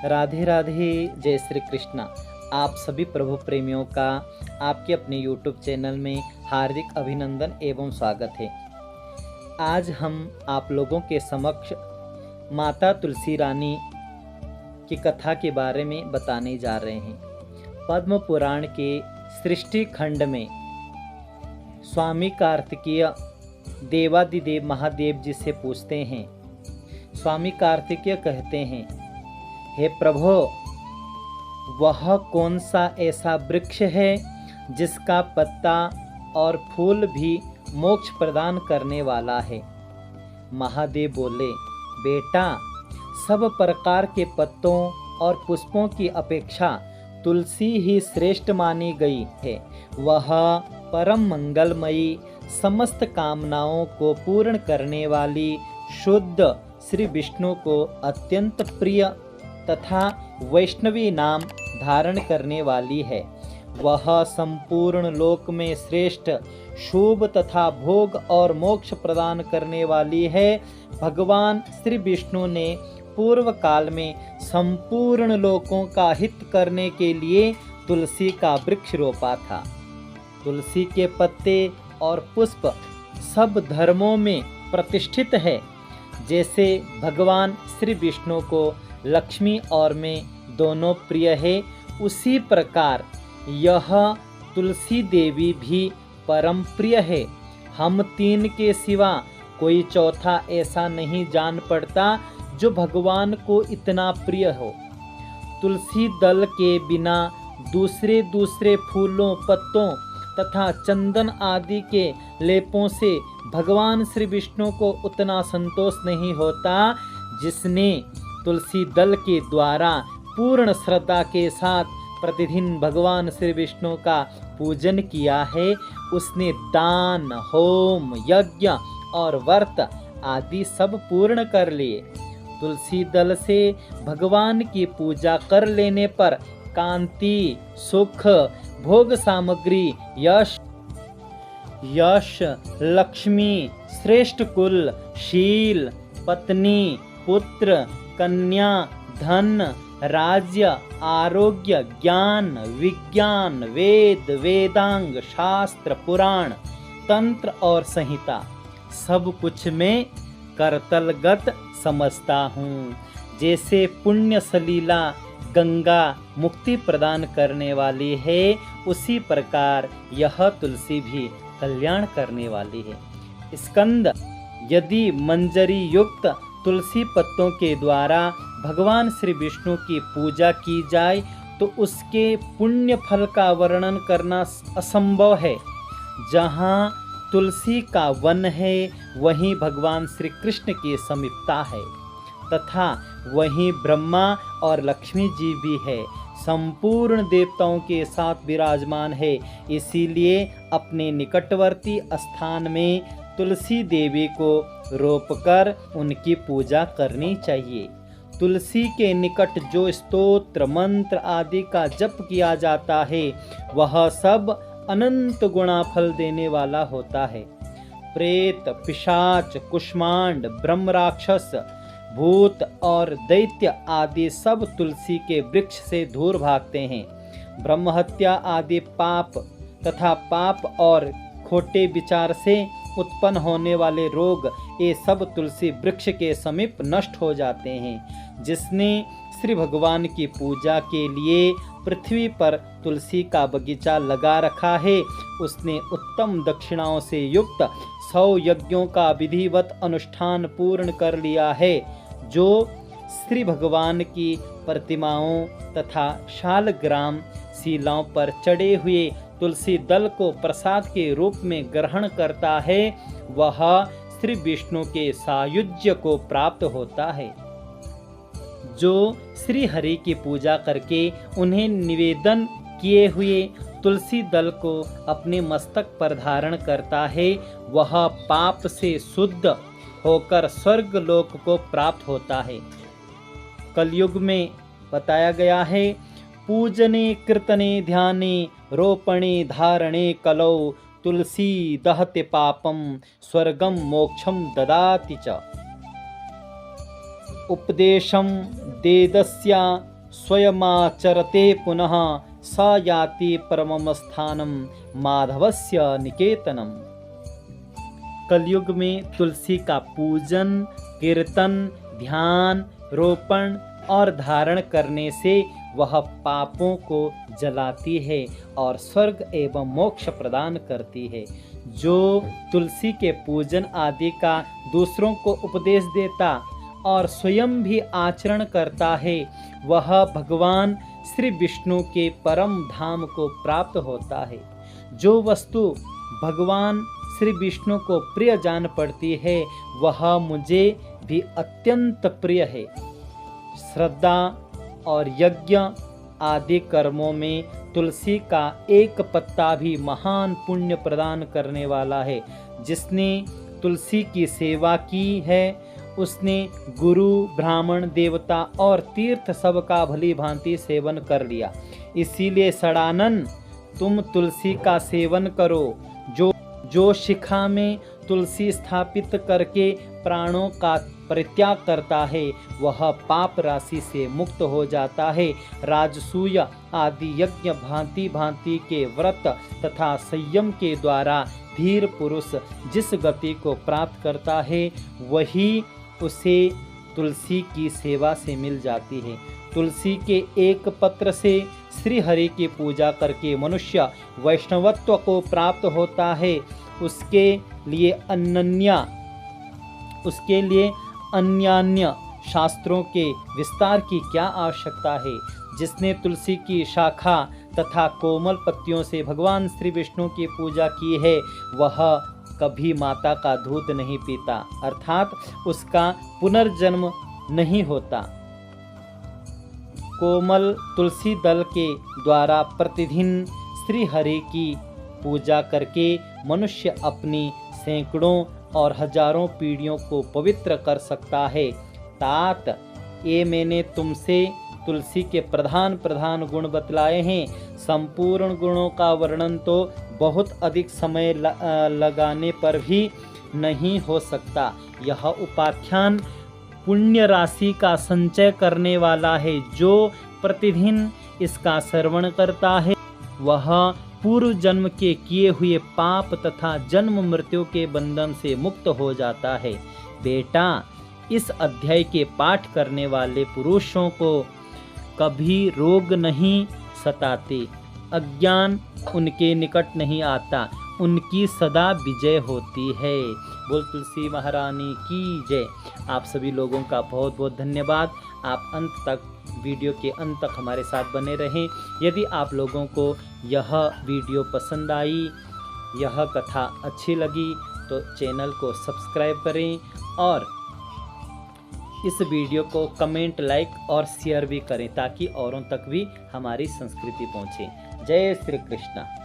राधे राधे, जय श्री कृष्णा। आप सभी प्रभु प्रेमियों का आपके अपने यूट्यूब चैनल में हार्दिक अभिनंदन एवं स्वागत है। आज हम आप लोगों के समक्ष माता तुलसी रानी की कथा के बारे में बताने जा रहे हैं। पद्म पुराण के सृष्टि खंड में स्वामी कार्तिकेय देवादिदेव महादेव जी से पूछते हैं। स्वामी कार्तिकेय कहते हैं, हे प्रभु, वह कौन सा ऐसा वृक्ष है जिसका पत्ता और फूल भी मोक्ष प्रदान करने वाला है। महादेव बोले, बेटा, सब प्रकार के पत्तों और पुष्पों की अपेक्षा तुलसी ही श्रेष्ठ मानी गई है। वह परम मंगलमयी, समस्त कामनाओं को पूर्ण करने वाली, शुद्ध श्री विष्णु को अत्यंत प्रिय तथा वैष्णवी नाम धारण करने वाली है। वह संपूर्ण लोक में श्रेष्ठ, शुभ तथा भोग और मोक्ष प्रदान करने वाली है। भगवान श्री विष्णु ने पूर्व काल में संपूर्ण लोकों का हित करने के लिए तुलसी का वृक्ष रोपा था। तुलसी के पत्ते और पुष्प सब धर्मों में प्रतिष्ठित है। जैसे भगवान श्री विष्णु को लक्ष्मी और मैं दोनों प्रिय है, उसी प्रकार यह तुलसी देवी भी परम प्रिय है। हम तीन के सिवा कोई चौथा ऐसा नहीं जान पड़ता जो भगवान को इतना प्रिय हो। तुलसी दल के बिना दूसरे फूलों, पत्तों तथा चंदन आदि के लेपों से भगवान श्री विष्णु को उतना संतोष नहीं होता। जिसने तुलसी दल के द्वारा पूर्ण श्रद्धा के साथ प्रतिदिन भगवान श्री विष्णु का पूजन किया है, उसने दान, होम, यज्ञ और व्रत आदि सब पूर्ण कर लिए। तुलसी दल से भगवान की पूजा कर लेने पर कांति, सुख, भोग सामग्री, यश, लक्ष्मी, श्रेष्ठ कुल, शील, पत्नी, पुत्र, कन्या, धन, राज्य, आरोग्य, ज्ञान, विज्ञान, वेद, वेदांग, शास्त्र, पुराण, तंत्र और संहिता सब कुछ मैं करतलगत समझता हूँ। जैसे पुण्य सलीला गंगा मुक्ति प्रदान करने वाली है, उसी प्रकार यह तुलसी भी कल्याण करने वाली है। स्कंद, यदि मंजरी युक्त तुलसी पत्तों के द्वारा भगवान श्री विष्णु की पूजा की जाए तो उसके पुण्य फल का वर्णन करना असंभव है। जहाँ तुलसी का वन है, वहीं भगवान श्री कृष्ण की समीपता है तथा वहीं ब्रह्मा और लक्ष्मी जी भी है, संपूर्ण देवताओं के साथ विराजमान है। इसीलिए अपने निकटवर्ती स्थान में तुलसी देवी को रोपकर उनकी पूजा करनी चाहिए। तुलसी के निकट जो स्तोत्र, मंत्र आदि का जप किया जाता है, वह सब अनंत गुणा फल देने वाला होता है। प्रेत, पिशाच, कुष्मांड, ब्रह्म राक्षस, भूत और दैत्य आदि सब तुलसी के वृक्ष से दूर भागते हैं। ब्रह्म हत्या आदि पाप तथा पाप और खोटे विचार से उत्पन्न होने वाले रोग, ये सब तुलसी वृक्ष के समीप नष्ट हो जाते हैं। जिसने श्री भगवान की पूजा के लिए पृथ्वी पर तुलसी का बगीचा लगा रखा है, उसने उत्तम दक्षिणाओं से युक्त 100 यज्ञों का विधिवत अनुष्ठान पूर्ण कर लिया है। जो श्री भगवान की प्रतिमाओं तथा शालग्राम शिलाओं पर चढ़े हुए तुलसी दल को प्रसाद के रूप में ग्रहण करता है, वह श्री विष्णु के सायुज्य को प्राप्त होता है। जो श्री हरि की पूजा करके उन्हें निवेदन किए हुए तुलसी दल को अपने मस्तक पर धारण करता है, वह पाप से शुद्ध होकर स्वर्ग लोक को प्राप्त होता है। कलयुग में बताया गया है, पूजने कीर्तने ध्याने रोपणे धारणे कलौ तुलसी दहते पापम स्वर्गम मोक्षम ददाति च। उपदेशं देदस्या स्वयमाचरते पुनः स याति परमं स्थानं माधवस्य निकेतनम्। कलयुग में तुलसी का पूजन, कीर्तन, ध्यान, रोपण और धारण करने से वह पापों को जलाती है और स्वर्ग एवं मोक्ष प्रदान करती है। जो तुलसी के पूजन आदि का दूसरों को उपदेश देता और स्वयं भी आचरण करता है, वह भगवान श्री विष्णु के परम धाम को प्राप्त होता है। जो वस्तु भगवान श्री विष्णु को प्रिय जान पड़ती है, वह मुझे भी अत्यंत प्रिय है। श्रद्धा और यज्ञ आदि कर्मों में तुलसी का एक पत्ता भी महान पुण्य प्रदान करने वाला है। जिसने तुलसी की सेवा की है, उसने गुरु, ब्राह्मण, देवता और तीर्थ सब का भली भांति सेवन कर लिया। इसीलिए षडानन, तुम तुलसी का सेवन करो। जो शिखा में तुलसी स्थापित करके प्राणों का परित्याग करता है, वह पाप राशि से मुक्त हो जाता है। राजसूय आदि यज्ञ भांति भांति के व्रत तथा संयम के द्वारा धीर पुरुष जिस गति को प्राप्त करता है, वही उसे तुलसी की सेवा से मिल जाती है। तुलसी के एक पत्र से श्री हरि की पूजा करके मनुष्य वैष्णवत्व को प्राप्त होता है। उसके लिए अन्यान्य शास्त्रों के विस्तार की क्या आवश्यकता है। जिसने तुलसी की शाखा तथा कोमल पत्तियों से भगवान श्री विष्णु की पूजा की है, वह कभी माता का दूध नहीं पीता, अर्थात उसका पुनर्जन्म नहीं होता। कोमल तुलसी दल के द्वारा प्रतिदिन श्री हरि की पूजा करके मनुष्य अपनी सैकड़ों और हजारों पीढ़ियों को पवित्र कर सकता है। तात, ये मैंने तुमसे तुलसी के प्रधान प्रधान गुण बतलाए हैं। संपूर्ण गुणों का वर्णन तो बहुत अधिक समय लगाने पर भी नहीं हो सकता। यह उपाख्यान पुण्य राशि का संचय करने वाला है। जो प्रतिदिन इसका श्रवण करता है, वह पूर्व जन्म के किए हुए पाप तथा जन्म मृत्यु के बंधन से मुक्त हो जाता है। बेटा, इस अध्याय के पाठ करने वाले पुरुषों को कभी रोग नहीं सताते, अज्ञान उनके निकट नहीं आता, उनकी सदा विजय होती है। बोल तुलसी महारानी की जय। आप सभी लोगों का बहुत बहुत धन्यवाद। आप अंत तक, वीडियो के अंत तक हमारे साथ बने रहें। यदि आप लोगों को यह वीडियो पसंद आई, यह कथा अच्छी लगी, तो चैनल को सब्सक्राइब करें और इस वीडियो को कमेंट, लाइक और शेयर भी करें, ताकि औरों तक भी हमारी संस्कृति पहुँचे। जय श्री कृष्ण।